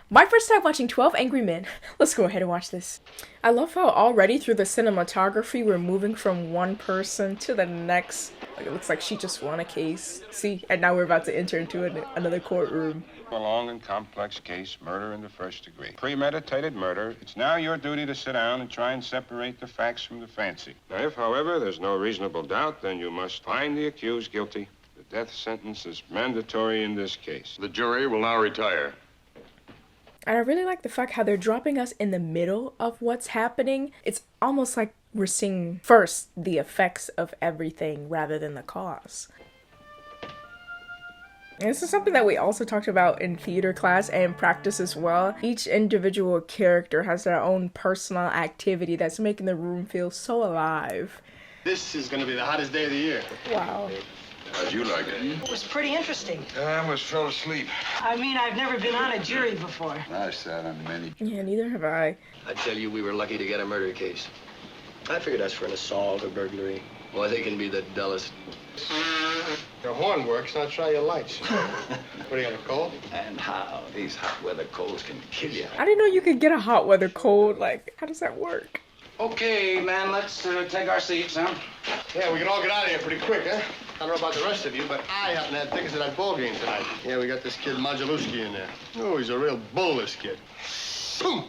My first time watching 12 Angry Men. Let's go ahead and watch this. I love how already through the cinematography we're moving from one person to the next. Like, it looks like she just won a case. See, and now we're about to enter into another courtroom. A long and complex case, murder in the first degree. Premeditated murder. It's now your duty to sit down and try and separate the facts from the fancy. Now, if, however, there's no reasonable doubt, then you must find the accused guilty. The death sentence is mandatory in this case. The jury will now retire. And I really like the fact how they're dropping us in the middle of what's happening. It's almost like we're seeing first the effects of everything rather than the cause. And this is something that we also talked about in theater class and practice as well. Each individual character has their own personal activity that's making the room feel so alive. This is going to be the hottest day of the year. Wow. How'd you like it? It was pretty interesting. I almost fell asleep. I mean, I've never been on a jury before. I sat on many. Yeah, neither have I. I tell you, we were lucky to get a murder case. I figured that's for an assault or burglary. Boy, they can be the dullest. Your horn works, now try your lights. What are you gonna call? And how these hot weather colds can kill you. I didn't know you could get a hot weather cold. Like, how does that work? Okay, man, let's take our seats, huh? Yeah, we can all get out of here pretty quick, huh? I don't know about the rest of you, but I happen to have tickets to that ball game tonight. Yeah, we got this kid Modulewski in there. Oh, he's a real bull, this kid. Boom!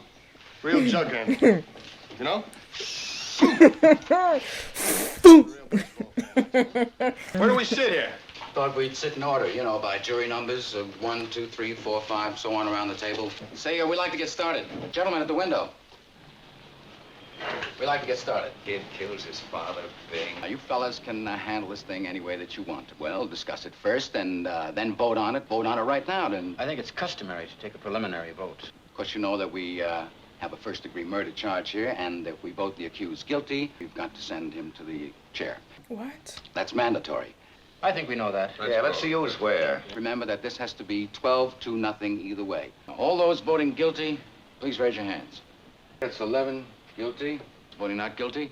Real jug hand. You know? Where do we sit here? Thought we'd sit in order, you know, by jury numbers of 1, 2, 3, 4, 5, so on around the table. Say, we'd like to get started. Gentlemen at the window. We'd like to get started. Kid kills his father, Bing. Now, you fellas can handle this thing any way that you want. Well, discuss it first, and then vote on it. Vote on it right now, then. I think it's customary to take a preliminary vote. Of course, you know that we have a first-degree murder charge here, and if we vote the accused guilty, we've got to send him to the chair. What? That's mandatory. I think we know that. Let's see who's where. Remember that this has to be 12-0 either way. Now, all those voting guilty, please raise your hands. It's 11 guilty. Voting not guilty,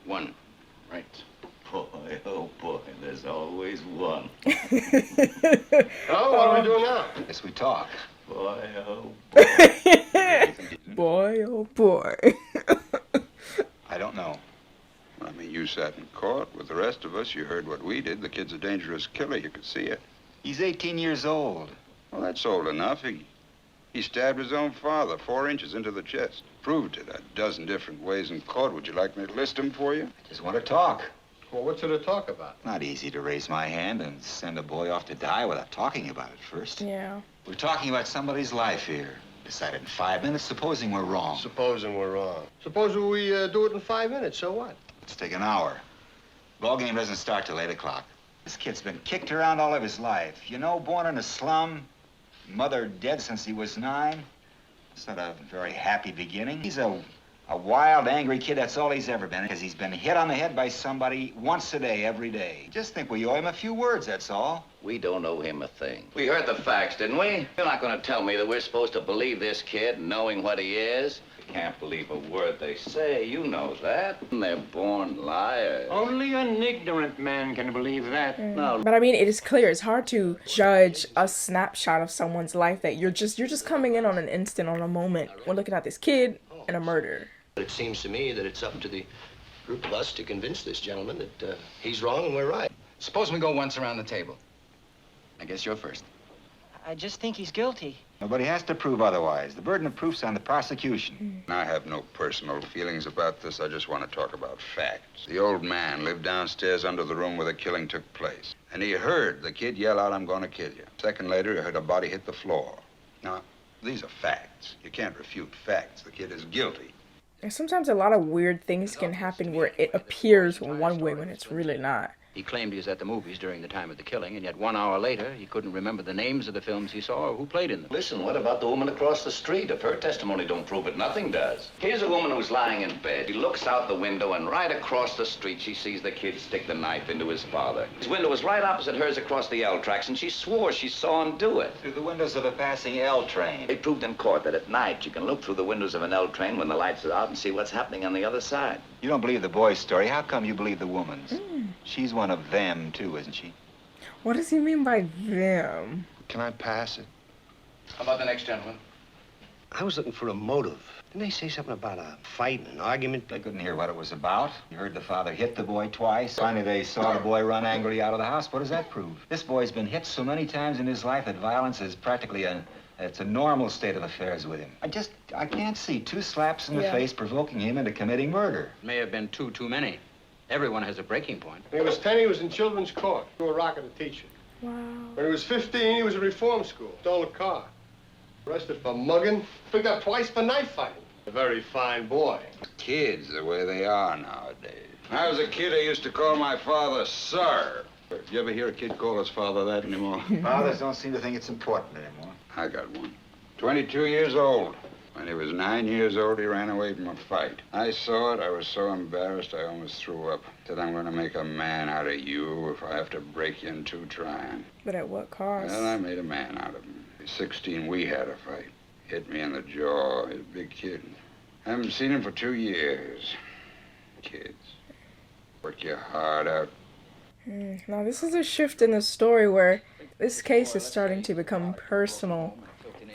1. Right. Boy, oh boy, there's always one. Oh, what are we doing now? Guess we talk. Boy, oh boy. Boy, oh boy. I don't know. I mean, you sat in court with the rest of us. You heard what we did. The kid's a dangerous killer. You could see it. He's 18 years old. Well, that's old enough. He stabbed his own father 4 inches into the chest. Proved it a dozen different ways in court. Would you like me to list them for you? I just want to talk. Well, what's there to talk about? Not easy to raise my hand and send a boy off to die without talking about it first. Yeah. We're talking about somebody's life here. Decided in 5 minutes, supposing we're wrong. Supposing we're wrong. Suppose we do it in 5 minutes, so what? Let's take an hour. Ball game doesn't start till 8 o'clock. This kid's been kicked around all of his life. You know, born in a slum, mother dead since he was 9. It's not a very happy beginning. He's a wild, angry kid. That's all he's ever been, because he's been hit on the head by somebody once a day, every day. Just think we owe him a few words, that's all. We don't owe him a thing. We heard the facts, didn't we? You're not going to tell me that we're supposed to believe this kid, knowing what he is? You can't believe a word they say. You know that. They're born liars. Only an ignorant man can believe that. No. But I mean, it is clear. It's hard to judge a snapshot of someone's life that you're just coming in on an instant, on a moment. We're looking at this kid and a murder. It seems to me that it's up to the group of us to convince this gentleman that he's wrong and we're right. Suppose we go once around the table. I guess you're first. I just think he's guilty. Nobody has to prove otherwise. The burden of proof's on the prosecution. I have no personal feelings about this. I just want to talk about facts. The old man lived downstairs under the room where the killing took place. And he heard the kid yell out, "I'm going to kill you." Second later, he heard a body hit the floor. Now, these are facts. You can't refute facts. The kid is guilty. And sometimes a lot of weird things can happen where it appears one way when it's really not. He claimed he was at the movies during the time of the killing, and yet 1 hour later, he couldn't remember the names of the films he saw or who played in them. Listen, what about the woman across the street? If her testimony don't prove it, nothing does. Here's a woman who's lying in bed. She looks out the window, and right across the street, she sees the kid stick the knife into his father. His window was right opposite hers across the L tracks, and she swore she saw him do it. Through the windows of a passing L train. They proved in court that at night you can look through the windows of an L train when the lights are out and see what's happening on the other side. You don't believe the boy's story. How come you believe the woman's? She's one of them, too, isn't she? What does he mean by them? Can I pass it? How about the next gentleman? I was looking for a motive. Didn't they say something about a fight, an argument? They couldn't hear what it was about. You heard the father hit the boy twice. Finally, they saw the boy run angrily out of the house. What does that prove? This boy's been hit so many times in his life that violence is practically it's a normal state of affairs with him. I can't see 2 slaps in the face provoking him into committing murder. May have been too many. Everyone has a breaking point. When he was 10, he was in children's court. Threw a rock at a teacher. Wow. When he was 15, he was in reform school. Stole a car. Arrested for mugging. Picked up twice for knife fighting. A very fine boy. Kids, the way they are nowadays. When I was a kid, I used to call my father Sir. You ever hear a kid call his father that anymore? Fathers don't seem to think it's important anymore. I got one. 22 years old. When he was 9 years old, he ran away from a fight. I saw it. I was so embarrassed, I almost threw up. Said, I'm going to make a man out of you if I have to break you in 2 trying. But at what cost? Well, I made a man out of him. At 16, we had a fight. Hit me in the jaw. He's a big kid. Haven't seen him for 2 years. Kids. Work your heart out. Now this is a shift in the story where this case is starting to become personal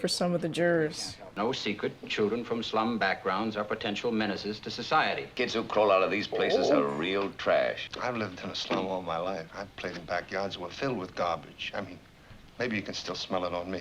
for some of the jurors. No secret, children from slum backgrounds are potential menaces to society. Kids who crawl out of these places are real trash. I've lived in a slum all my life. I've played in backyards that were filled with garbage. I mean, maybe you can still smell it on me.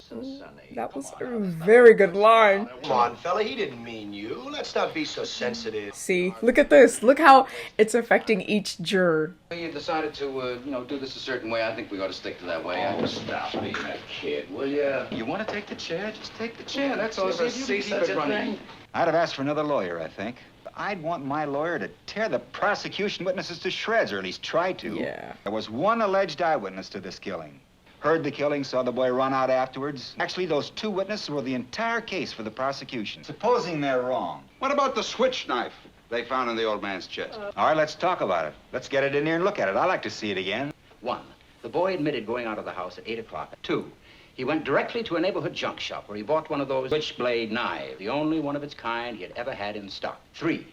That was a very good line. Come on, fella, he didn't mean you. Let's not be so sensitive. See, look at this. Look how it's affecting each juror. You decided to, do this a certain way. I think we ought to stick to that way. Oh, stop being a kid, will ya? You want to take the chair? Just take the chair. That's all. You ever see such a thing? I'd have asked for another lawyer, I think. I'd want my lawyer to tear the prosecution witnesses to shreds, or at least try to. Yeah. There was one alleged eyewitness to this killing. Heard the killing, saw the boy run out afterwards. Actually, those 2 witnesses were the entire case for the prosecution. Supposing they're wrong. What about the switch knife they found in the old man's chest? All right, let's talk about it. Let's get it in here and look at it. I'd like to see it again. 1, the boy admitted going out of the house at 8 o'clock. 2, he went directly to a neighborhood junk shop where he bought one of those switchblade knives, the only one of its kind he had ever had in stock. 3,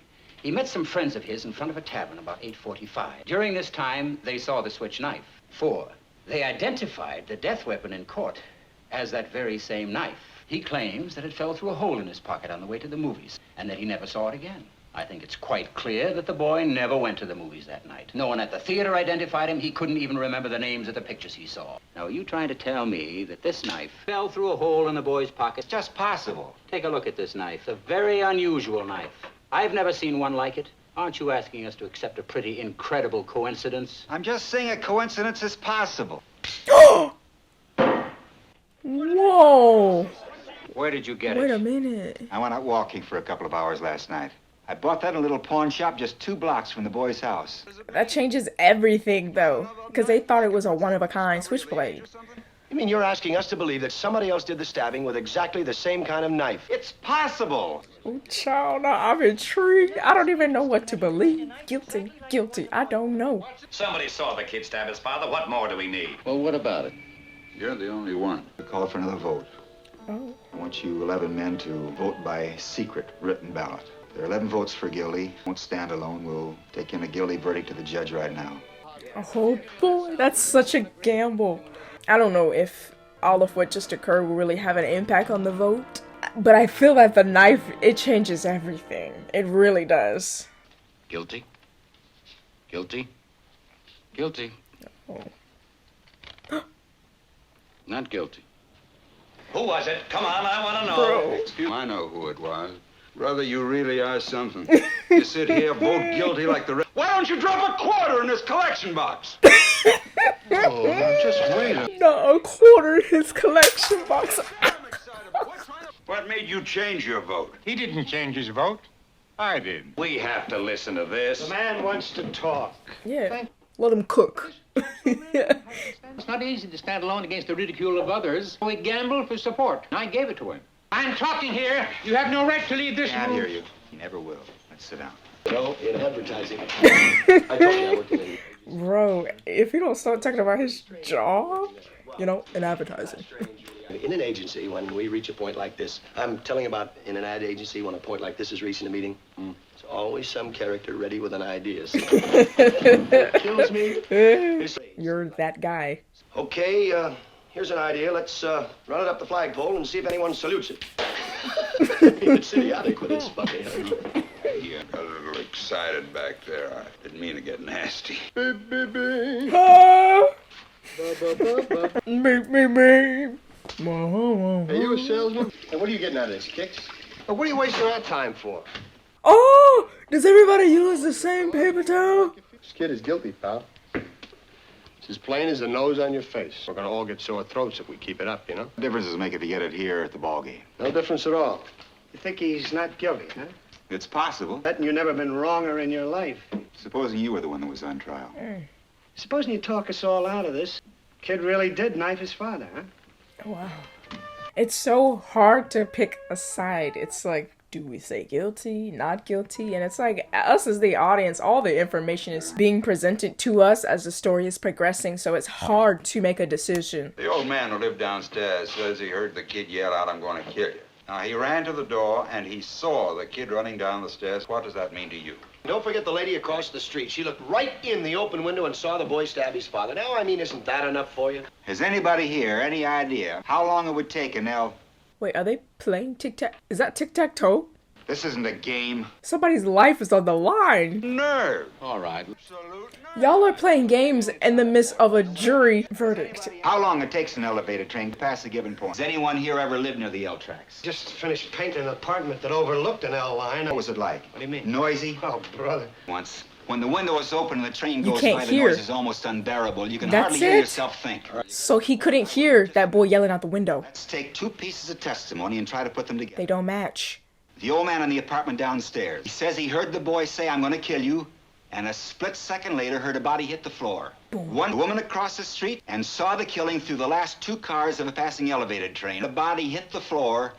he met some friends of his in front of a tavern about 8:45. During this time, they saw the switch knife. 4, they identified the death weapon in court as that very same knife. He claims that it fell through a hole in his pocket on the way to the movies and that he never saw it again. I think it's quite clear that the boy never went to the movies that night. No one at the theater identified him. He couldn't even remember the names of the pictures he saw. Now, are you trying to tell me that this knife fell through a hole in the boy's pocket? Just possible. Take a look at this knife, a very unusual knife. I've never seen one like it. Aren't you asking us to accept a pretty incredible coincidence? I'm just saying a coincidence is possible. Whoa! Where did you get it? Wait a minute. I went out walking for a couple of hours last night. I bought that in a little pawn shop just 2 blocks from the boy's house. That changes everything, though, because they thought it was a one-of-a-kind switchblade. You mean you're asking us to believe that somebody else did the stabbing with exactly the same kind of knife? It's possible. Oh, child, now I'm intrigued. I don't even know what to believe. Guilty, guilty. I don't know. Somebody saw the kid stab his father. What more do we need? Well, what about it? You're the only one. I call for another vote. Oh. I want you 11 men to vote by secret written ballot. There are 11 votes for guilty. Won't stand alone. We'll take in a guilty verdict to the judge right now. Oh, boy, that's such a gamble. I don't know if all of what just occurred will really have an impact on the vote, but I feel that the knife, it changes everything. It really does. Guilty? Guilty? Guilty. Oh. Not guilty. Who was it? Come on, I want to know. Bro. I know who it was. Brother, you really are something. You sit here, vote guilty like the rest. Why don't you drop a quarter in this collection box? Oh, just wait a... No, a quarter in his collection box. What made you change your vote? He didn't change his vote. I did. We have to listen to this. The man wants to talk. Yeah, let him cook. It's not easy to stand alone against the ridicule of others. We gambled for support. I gave it to him. I'm talking here. You have no right to leave this Can't room. hear you. You never will. Let's sit down. No, in advertising. I told you I worked in it. Bro, if you don't start talking about his job, you know, in advertising. In an agency, when we reach a point like this, I'm telling about in an ad agency, when a point like this is reaching a meeting, there's always some character ready with an idea. Kills me. You're that guy. Okay, here's an idea. Let's run it up the flagpole and see if anyone salutes it. It's idiotic, but it's funny. Yeah, got a little excited back there. I didn't mean to get nasty. Beep, beep, beep. Ah. Ba, ba, ba, ba. Beep, beep, beep. Are you a salesman? And what are you getting out of this, kicks? Well, what are you wasting our time for? Oh, does everybody use the same paper towel? This kid is guilty, pal. It's as plain as the nose on your face. We're gonna all get sore throats if we keep it up, you know? What difference does it make if you get it here at the ball game? No difference at all. You think he's not guilty, huh? It's possible. Betting you've never been wronger in your life. Supposing you were the one that was on trial. Supposing you talk us all out of this, kid really did knife his father, huh? Wow. It's so hard to pick a side. It's like, do we say guilty, not guilty? And it's like, us as the audience, all the information is being presented to us as the story is progressing, so it's hard to make a decision. The old man who lived downstairs says he heard the kid yell out, "I'm going to kill you." Now, he ran to the door, and he saw the kid running down the stairs. What does that mean to you? Don't forget the lady across the street. She looked right in the open window and saw the boy stab his father. Now, I mean, isn't that enough for you? Has anybody here any idea how long it would take an L? Wait, are they playing tic-tac? Is that tic-tac-toe? This isn't a game. Somebody's life is on the line. Nerve. All right. Y'all are playing games in the midst of a jury verdict. How long it takes an elevator train to pass a given point? Has anyone here ever lived near the L tracks? Just finished painting an apartment that overlooked an L line. What was it like? What do you mean? Noisy? Oh, brother. Once. When the window is open and the train You goes can't by, hear. the noise is almost unbearable. You can That's hardly hear it? yourself think. So he couldn't hear that boy yelling out the window. Let's take two pieces of testimony and try to put them together. They don't match. The old man in the apartment downstairs. He says he heard the boy say, "I'm going to kill you," and a split second later heard a body hit the floor. Boom. One woman across the street and saw the killing through the last two cars of a passing elevated train. The body hit the floor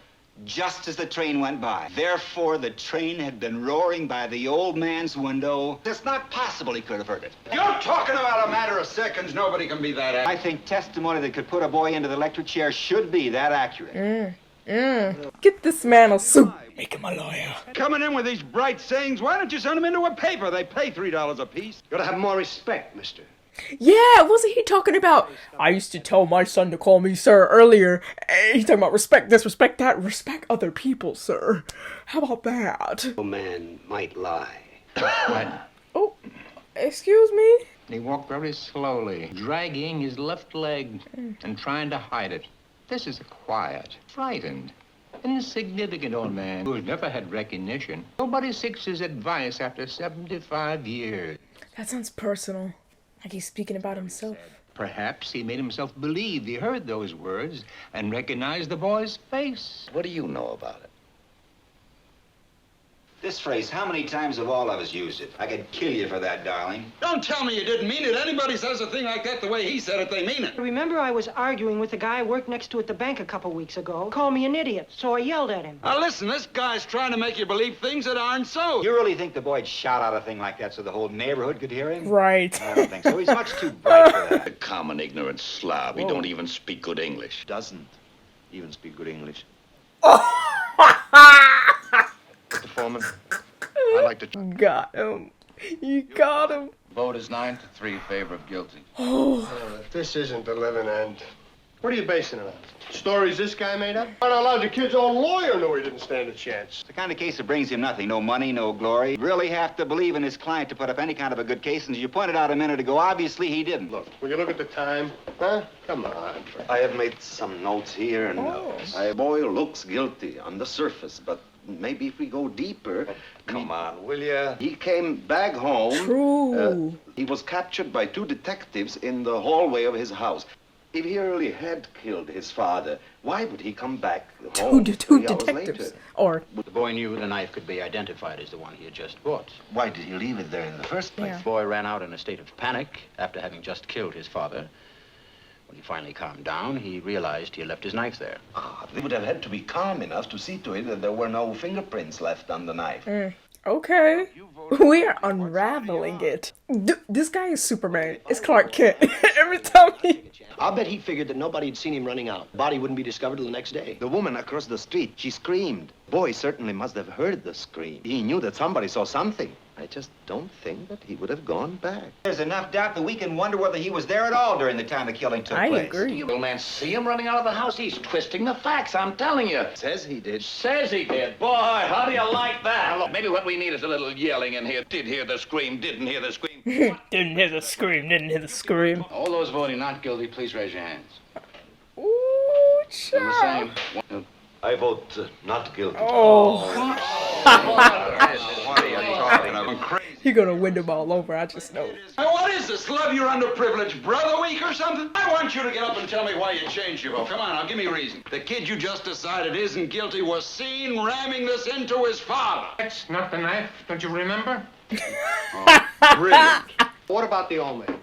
just as the train went by. Therefore, the train had been roaring by the old man's window. It's not possible he could have heard it. You're talking about a matter of seconds. Nobody can be that I think testimony that could put a boy into the electric chair should be that accurate. Get this man a suit. Make him a lawyer. Coming in with these bright sayings, why don't you send them into a paper? They pay $3 a piece. You gotta have more respect, mister. Yeah, wasn't he talking about, I used to tell my son to call me sir earlier. He's talking about respect this, respect that, respect other people, sir. How about that? A man might lie. Oh, excuse me? He walked very slowly, dragging his left leg and trying to hide it. This is a quiet, frightened, insignificant old man who has never had recognition. Nobody seeks his advice after 75 years. That sounds personal. Like he's speaking about himself. Perhaps he made himself believe he heard those words and recognized the boy's face. What do you know about it? This phrase, how many times have all of us used it? I could kill you for that, darling. Don't tell me you didn't mean it. Anybody says a thing like that the way he said it, they mean it. Remember, I was arguing with the guy I worked next to at the bank a couple weeks ago. Called me an idiot, so I yelled at him. Now listen, this guy's trying to make you believe things that aren't so. You really think the boy'd shout out a thing like that so the whole neighborhood could hear him? Right. I don't think so. He's much too bright for that. A common ignorant slob. He don't even speak good English. Doesn't even speak good English. Mr. Foreman, I'd like to... Got him. You got him. Vote is 9-3 in favor of guilty. If this isn't the living end. What are you basing it on? Stories this guy made up? Not allowed the kid's own lawyer knew he didn't stand a chance. It's the kind of case that brings him nothing. No money, no glory. You really have to believe in his client to put up any kind of a good case. And as you pointed out a minute ago, obviously he didn't. Look, will you look at the time? Huh? Come on. I have made some notes here, and the boy looks guilty on the surface, but maybe if we go deeper... Come on, will ya? He came back home. True. He was captured by two detectives in the hallway of his house. If he really had killed his father, why would he come back home Two 3 hours detectives. later? Or, The boy knew the knife could be identified as the one he had just bought. Why did he leave it there in the first place? Yeah. The boy ran out in a state of panic after having just killed his father. When he finally calmed down, he realized he had left his knife there. They would have had to be calm enough to see to it that there were no fingerprints left on the knife. okay. We are unraveling it. This guy is Superman. It's Clark Kent. Every time he... I'll bet he figured that nobody had seen him running out. The body wouldn't be discovered till the next day. The woman across the street, she screamed. Boy certainly must have heard the scream. He knew that somebody saw something. I just don't think that he would have gone back. There's enough doubt that we can wonder whether he was there at all during the time the killing took I place. agree. You old man see him running out of the house? He's twisting the facts, I'm telling you. Says he did. Says he did. Boy, how do you like that? Look, maybe what we need is a little yelling in here. Did hear the scream, didn't hear the scream. Didn't hear the scream, didn't hear the scream. All those voting not guilty, please raise your hands. Ooh, The child. same. I vote not guilty. Oh. What are you talking about? I'm crazy. He gonna win them all over, I just know. Now, what is this? Love your underprivileged brother week or something? I want you to get up and tell me why you changed your vote. Come on, now, give me a reason. The kid you just decided isn't guilty was seen ramming this into his father. That's not the knife, don't you remember? Brilliant. What about the old man?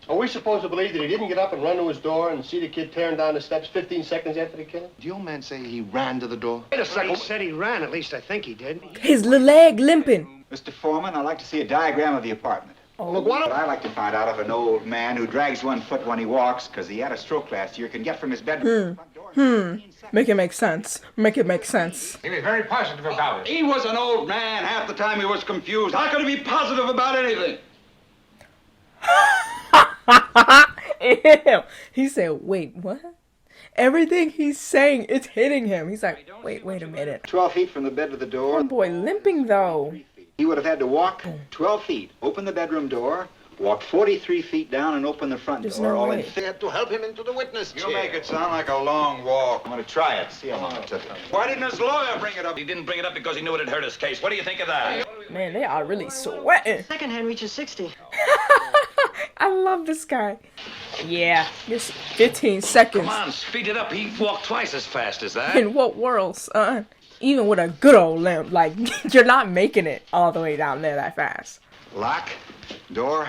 Are we supposed to believe that he didn't get up and run to his door and see the kid tearing down the steps 15 seconds after the killing? Did the old man say he ran to the door? Wait a He second. said he ran, at least I think he did. His little leg limping. Mr. Foreman, I'd like to see a diagram of the apartment. Look, what? But I'd like to find out if an old man who drags one foot when he walks because he had a stroke last year can get from his bedroom to the front door in 15 seconds. Make it make sense. Make it make sense. He was very positive about it. He was an old man. Half the time he was confused. How could he be positive about anything? Ew. He said, wait, what? Everything he's saying, it's hitting him. He's like, wait a minute. 12 feet from the bed to the door. Oh boy, limping though. He would have had to walk 12 feet, open the bedroom door, walk 43 feet down, and open the front There's door. no all way. in They had to help him into the witness chair. You make it sound like a long walk. I'm going to try it, see how long it took. Why didn't his lawyer bring it up? He didn't bring it up because he knew it had hurt his case. What do you think of that? Man, they are really sweating. Second hand reaches 60. I love this guy. Yeah, this 15 seconds. Come on, speed it up. He walked twice as fast as that. In what world, son? Even with a good old limp, like, you're not making it all the way down there that fast. Lock, door,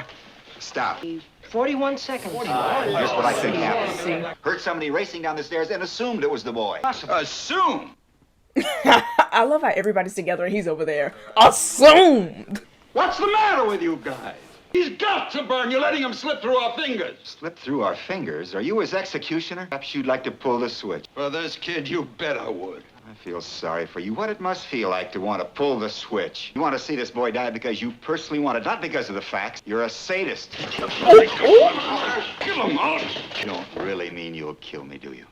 stop. 41 seconds. Here's what I think See. happened. Heard somebody racing down the stairs and assumed it was the boy. Assume. I love how everybody's together and he's over there. Assumed. What's the matter with you guys? He's got to burn. You're letting him slip through our fingers. Slip through our fingers? Are you his executioner? Perhaps you'd like to pull the switch. For this kid, you bet I would. I feel sorry for you. What it must feel like to want to pull the switch. You want to see this boy die because you personally want it, not because of the facts. You're a sadist. Kill him, Molly. You don't really mean you'll kill me, do you?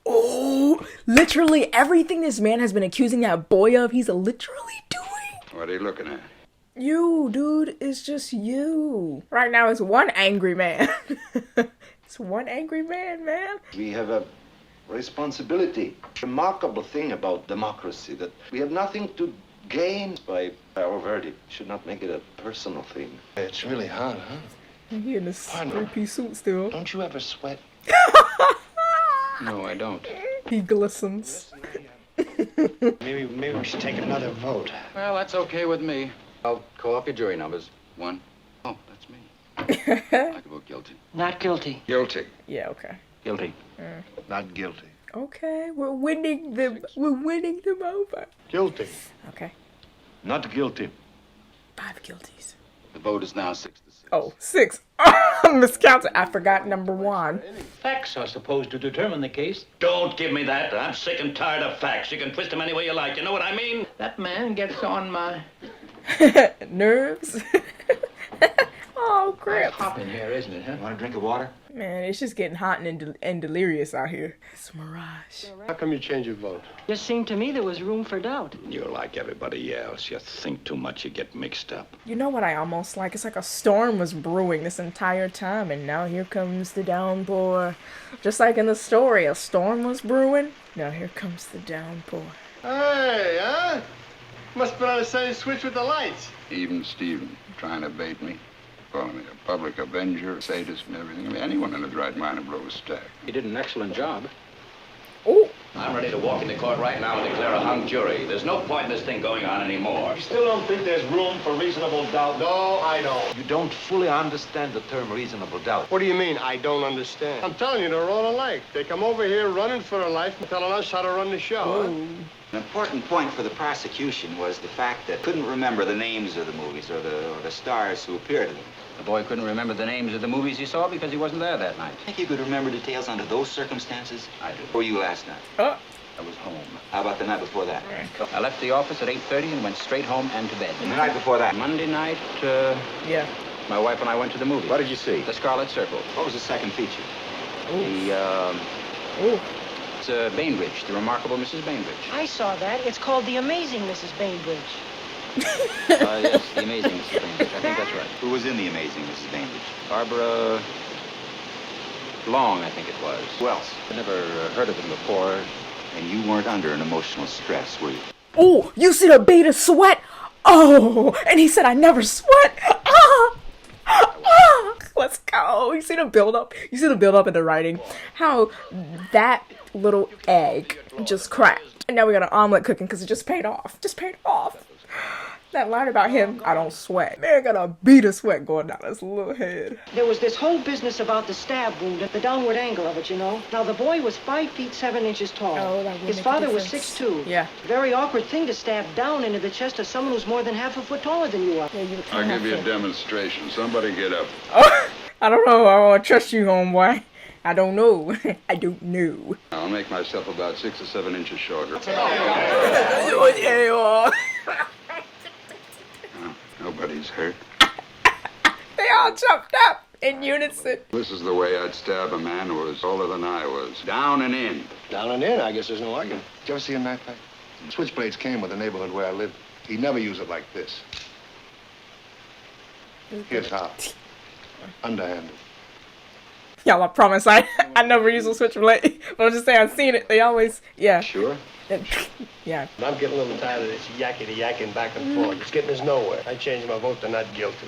Oh, literally everything this man has been accusing that boy of, he's literally doing. What are you looking at? You, dude, it's just you. Right now, it's one angry man. It's one angry man, man. We have a responsibility. Remarkable thing about democracy that we have nothing to gain by our verdict. Should not make it a personal thing. It's really hard, huh? He in this three-piece suit still. Don't you ever sweat? No, I don't. He glistens. Maybe we should take another vote. Well, that's okay with me. I'll call up your jury numbers. 1. Oh, that's me. I could vote guilty. Not guilty. Guilty. Yeah, okay. Guilty. Not guilty. Okay, we're winning them. We're winning them over. Guilty. Okay, Not guilty. 5 guilties. The vote is now 6-6. Oh, 6. Miscounted. I forgot number 1. Facts are supposed to determine the case. Don't give me that. I'm sick and tired of facts. You can twist them any way you like. You know what I mean? That man gets on my Nerves. Oh, crap. hop in here, isn't it, huh? Want a drink of water? Man, it's just getting hot and delirious out here. It's a mirage. How come you changed your vote? Just seemed to me there was room for doubt. You're like everybody else. You think too much, you get mixed up. You know what I almost like? It's like a storm was brewing this entire time, and now here comes the downpour. Just like in the story, a storm was brewing. Now here comes the downpour. Hey, huh? Must have been on the same switch with the lights. Even Stephen, trying to bait me, calling me a public avenger, a sadist and everything. I mean, anyone in his right mind would blow a stack. He did an excellent job. Oh, I'm ready to walk into court right now and declare a hung jury. There's no point in this thing going on anymore. You still don't think there's room for reasonable doubt? No, I don't. You don't fully understand the term reasonable doubt. What do you mean, I don't understand? I'm telling you, they're all alike. They come over here running for their life and telling us how to run the show. Huh? An important point for the prosecution was the fact that couldn't remember the names of the movies or the stars who appeared in them. The boy couldn't remember the names of the movies he saw because he wasn't there that night. Think you could remember details under those circumstances? I do. Where were you last night? I was home. How about the night before that? I left the office at 8:30 and went straight home and to bed. And the night before that? Monday night, Yeah. my wife and I went to the movies. What did you see? The Scarlet Circle. What was the second feature? Ooh. It's Bainbridge, the remarkable Mrs. Bainbridge. I saw that. It's called The Amazing Mrs. Bainbridge. Yes, the amazing Mrs. Bainbridge. I think that's right. Who was in the amazing Mrs. Bainbridge? Barbara Long, I think it was. Who else? I'd never heard of them before. And you weren't under an emotional stress, were you? Oh, you see the beta sweat? Oh, and he said I never sweat. Let's go. You see the build up? You see the build up in the writing? How that little egg just cracked. And now we got an omelet cooking because it just paid off. Just paid off. That line about him, I don't sweat. Man, got a bead of sweat going down his little head. There was this whole business about the stab wound, the downward angle of it, you know. Now, the boy was 5 feet 7 inches tall. Oh, that would His make a father was difference. 6'2". Yeah. Very awkward thing to stab down into the chest of someone who's more than half a foot taller than you are. Yeah, you I'll give you a demonstration. Somebody get up. Oh, I don't know. I won't trust you, homeboy. I don't know. I don't know. I'll make myself about 6 or 7 inches shorter. Nobody's hurt. They all jumped up in unison. This is the way I'd stab a man who was taller than I was. Down and in. Down and in, I guess there's no argument. Did you ever see a knife fight? Switchblades came with the neighborhood where I lived. He never used it like this. Here's how. Underhanded. Y'all, I promise I never use a switchblade. But I'm just saying, I've seen it. They always, yeah. Sure? Yeah. I'm getting a little tired of this yakety-yakking back and forth. It's getting us nowhere. I changed my vote to not guilty.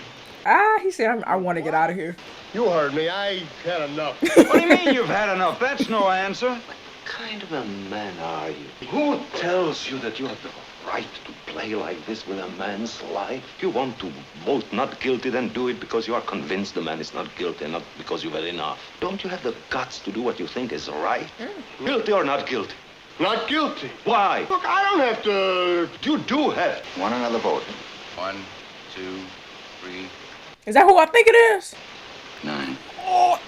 He said, I want to get out of here. You heard me. I had enough. What do you mean you've had enough? That's no answer. What kind of a man are you? Who tells you that you have the right to play like this with a man's life? If you want to vote not guilty, then do it because you are convinced the man is not guilty, not because you've had enough. Don't you have the guts to do what you think is right? Guilty or not guilty? Not guilty. Why? Look, I don't have to... You do have. Want another vote? 1, 2, 3. Is that who I think it is? 9. Oh,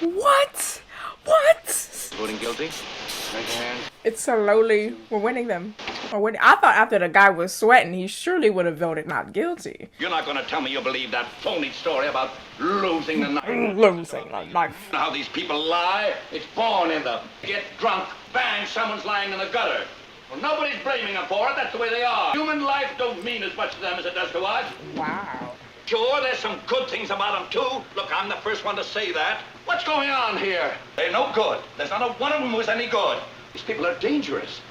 what? What? Voting guilty? Raise your hand. It's slowly, we're winning them. I thought after the guy was sweating, he surely would have voted not guilty. You're not going to tell me you believe that phony story about losing the knife. Losing the knife. How these people lie? It's born in them. Get drunk, bang, someone's lying in the gutter. Well, nobody's blaming them for it. That's the way they are. Human life don't mean as much to them as it does to us. Wow. Sure, there's some good things about them, too. Look, I'm the first one to say that. What's going on here? They're no good. There's not a one of them who's any good. These people are dangerous.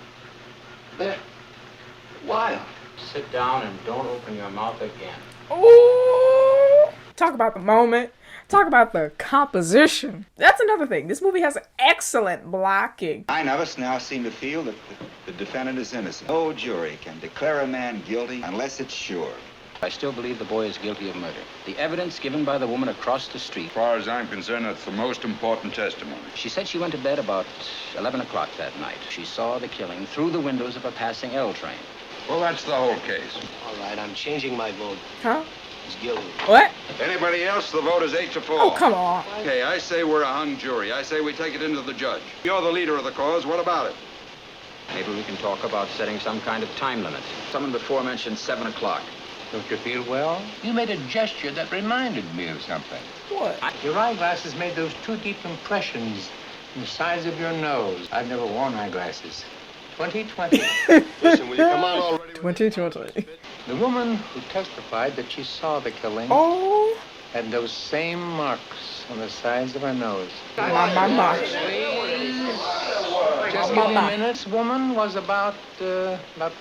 They're wild. Sit down and don't open your mouth again. Ooh. Talk about the moment. Talk about the composition. That's another thing. This movie has excellent blocking. 9 of us now seem to feel that the defendant is innocent. No jury can declare a man guilty unless it's sure. I still believe the boy is guilty of murder. The evidence given by the woman across the street. As far as I'm concerned, that's the most important testimony. She said she went to bed about 11 o'clock that night. She saw the killing through the windows of a passing L train. Well, that's the whole case. All right, I'm changing my vote. Huh? He's guilty. What? Anybody else? The vote is 8-4. Oh, come on. Okay, I say we're a hung jury. I say we take it into the judge. You're the leader of the cause. What about it? Maybe we can talk about setting some kind of time limit. Someone before mentioned 7 o'clock. Don't you feel well? You made a gesture that reminded me of something. What? Your eyeglasses made those 2 deep impressions in the sides of your nose. I've never worn eyeglasses. 2020. Listen, will you come on already? 2020. The woman who testified that she saw the killing Oh. had those same marks on the sides of her nose. My. Just give me a minute. This woman was about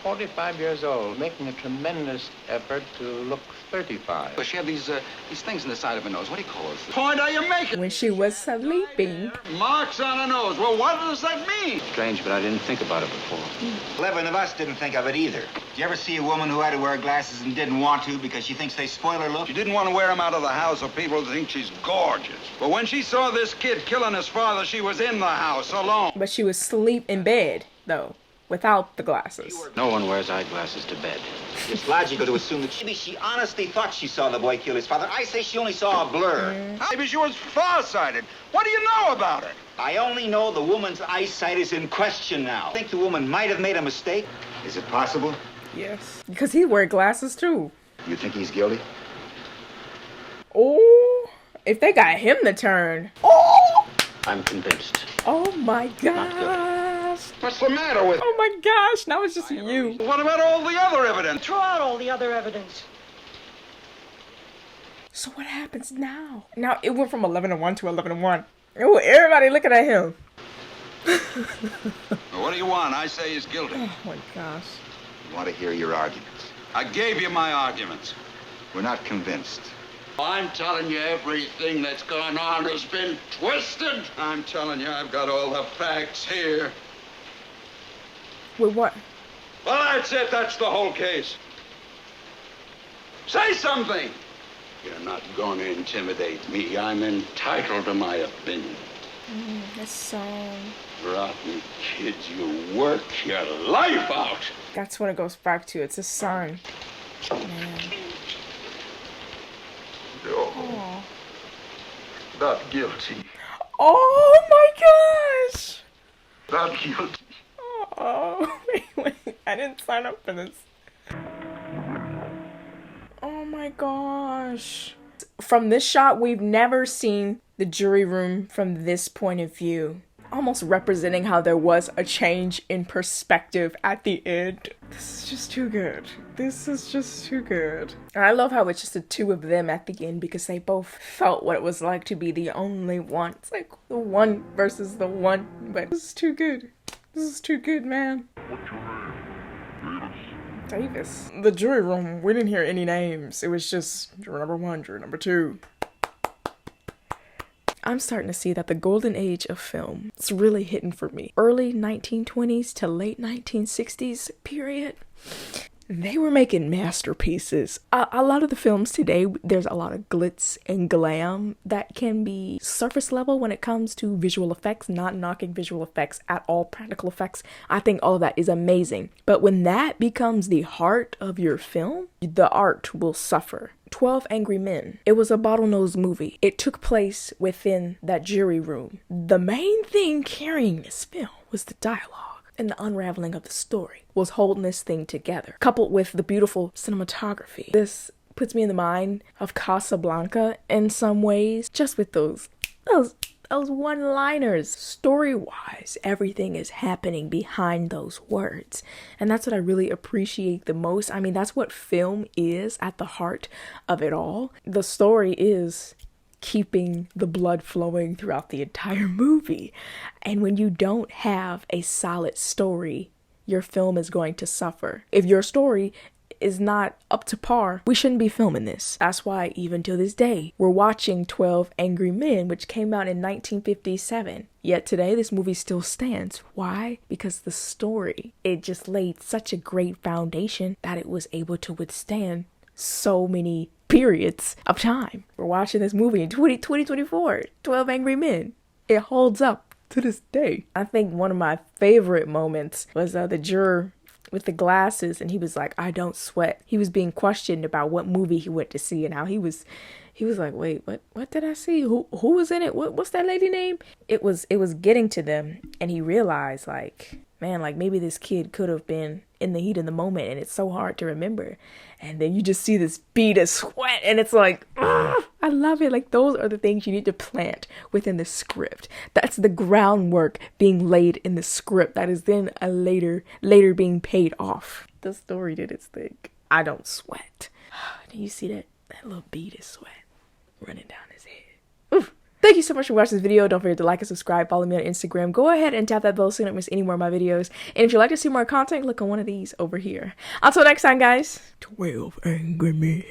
45 years old, making a tremendous effort to look 35. But she had these things in the side of her nose. What do you call those? Point are you making? When she was sleeping. Marks on her nose. Well, what does that mean? Strange, but I didn't think about it before. 11 of us didn't think of it either. Did you ever see a woman who had to wear glasses and didn't want to because she thinks they spoil her look? She didn't want to wear them out of the house so people would think she's gorgeous. But when she saw this kid killing his father, she was in the house alone. But she was asleep in bed, though, without the glasses. No one wears eyeglasses to bed. It's logical to assume that maybe she honestly thought she saw the boy kill his father. I say she only saw a blur. Maybe she was farsighted. What do you know about her? I only know the woman's eyesight is in question now. I think the woman might have made a mistake. Is it possible? Yes. Because he wear glasses too. You think he's guilty? Oh, if they got him to turn. Oh! I'm convinced. Oh my gosh. What's the matter with Oh my gosh, now it's just you. What about all the other evidence? Throw out all the other evidence. So what happens now? Now it went from 11-1 to 11-1. Oh, everybody looking at him. What do you want? I say he's guilty. Oh my gosh. I want to hear your arguments. I gave you my arguments. We're not convinced. I'm telling you, everything that's gone on has been twisted. I'm telling you, I've got all the facts here. Wait, what? Well, that's it. That's the whole case. Say something. You're not going to intimidate me. I'm entitled to my opinion. This song. Rotten kids, you work your life out. That's what it goes back to. It's a song. Man. No. Oh. Not guilty. Oh my gosh. Not guilty. Oh, wait. I didn't sign up for this. Oh my gosh. From this shot, we've never seen the jury room from this point of view. Almost representing how there was a change in perspective at the end. This is just too good. This is just too good. And I love how it's just the two of them at the end because they both felt what it was like to be the only one. It's like the one versus the one, but this is too good. This is too good, man. What's your name? Davis. The jury room, we didn't hear any names. It was just juror number 1, juror number 2. I'm starting to see that the golden age of film is really hitting for me. Early 1920s to late 1960s period. They were making masterpieces. A lot of the films today, there's a lot of glitz and glam that can be surface level when it comes to visual effects, not knocking visual effects at all, practical effects. I think all of that is amazing. But when that becomes the heart of your film, the art will suffer. 12 Angry Men. It was a bottlenose movie. It took place within that jury room. The main thing carrying this film was the dialogue. And the unraveling of the story was holding this thing together, coupled with the beautiful cinematography. This puts me in the mind of Casablanca in some ways, just with those one-liners. Story-wise, everything is happening behind those words. And that's what I really appreciate the most. I mean, that's what film is at the heart of it all. The story is keeping the blood flowing throughout the entire movie. And when you don't have a solid story, your film is going to suffer. If your story is not up to par, we shouldn't be filming this. That's why even to this day, we're watching 12 Angry Men, which came out in 1957. Yet today, this movie still stands. Why? Because the story, it just laid such a great foundation that it was able to withstand so many periods of time. We're watching this movie in 2024, 12 Angry Men. It holds up to this day. I think one of my favorite moments was the juror with the glasses, and he was like, I don't sweat. He was being questioned about what movie he went to see and how he was like, wait, what did I see? Who was in it? What's that lady name? It was getting to them, and he realized, like, man, like maybe this kid could have been in the heat of the moment and it's so hard to remember. And then you just see this bead of sweat and it's like, ugh, I love it. Like those are the things you need to plant within the script. That's the groundwork being laid in the script that is then later being paid off. The story did its thing. I don't sweat. Do you see that little bead of sweat running down his head? Oof. Thank you so much for watching this video. Don't forget to like and subscribe. Follow me on Instagram. Go ahead and tap that bell so you don't miss any more of my videos. And if you'd like to see more content, click on one of these over here. Until next time, guys. 12 Angry Men.